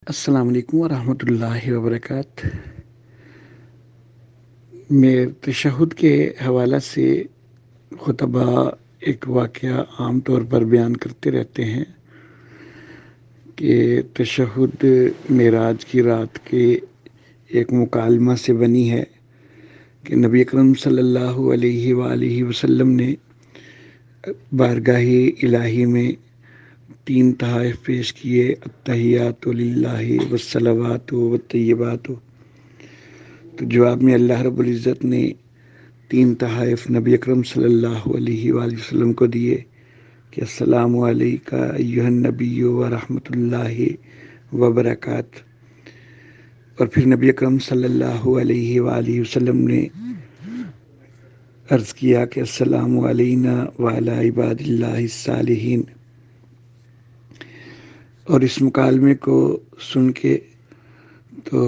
السلام علیکم ورحمۃ اللہ وبرکاتہ۔ میں تشہد کے حوالہ سے خطبہ ایک واقعہ عام طور پر بیان کرتے رہتے ہیں کہ تشہد معراج کی رات کے ایک مکالمہ سے بنی ہے کہ نبی اکرم صلی اللہ علیہ وآلہ وسلم نے بارگاہ الہی میں 3 تحائف پیش کیے: التحیات للہ والصلوات والطیبات۔ تو جواب میں اللہ رب العزت نے 3 تحائف نبی اکرم صلی اللہ علیہ وآلہ وسلم کو دیے کہ السلام علیکہ ایھا النبی ورحمۃ اللہ وبرکاتہ، اور پھر نبی اکرم صلی اللہ علیہ وآلہ وسلم نے عرض کیا کہ السلام علینا وعلی عباد اللہ الصالحین۔ اور اس مکالمے کو سن کے تو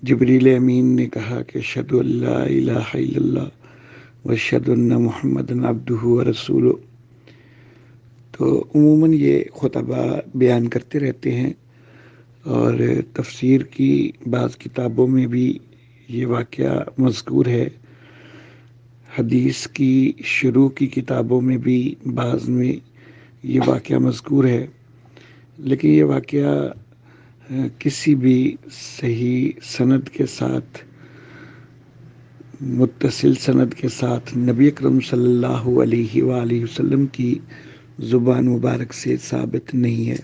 جبریل امین نے کہا کہ اشہد ان لا الہ الا اللہ واشہد ان محمدًا عبدہ ورسولہ۔ تو عموماً یہ خطبہ بیان کرتے رہتے ہیں، اور تفسیر کی بعض کتابوں میں بھی یہ واقعہ مذکور ہے، حدیث کی شروع کی کتابوں میں بھی بعض میں یہ واقعہ مذکور ہے، لیکن یہ واقعہ کسی بھی صحیح سند کے ساتھ، متصل سند کے ساتھ نبی اکرم صلی اللہ علیہ وآلہ وسلم کی زبان مبارک سے ثابت نہیں ہے،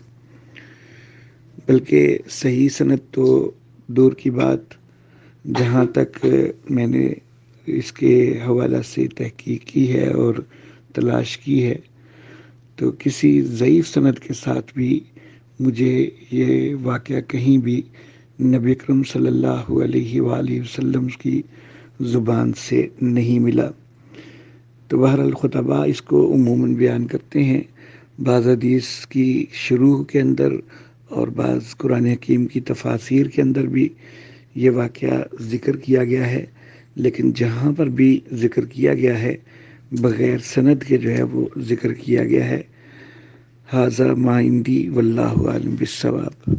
بلکہ صحیح سند تو دور کی بات، جہاں تک میں نے اس کے حوالہ سے تحقیق کی ہے اور تلاش کی ہے، تو کسی ضعیف سند کے ساتھ بھی مجھے یہ واقعہ کہیں بھی نبی اکرم صلی اللہ علیہ وآلہ وسلم کی زبان سے نہیں ملا۔ تو بہرحال خطبہ اس کو عموماً بیان کرتے ہیں، بعض حدیث کی شروع کے اندر اور بعض قرآن حکیم کی تفاسیر کے اندر بھی یہ واقعہ ذکر کیا گیا ہے، لیکن جہاں پر بھی ذکر کیا گیا ہے بغیر سند کے جو ہے وہ ذکر کیا گیا ہے۔ ھذا ما عندی واللہ اعلم بالصواب۔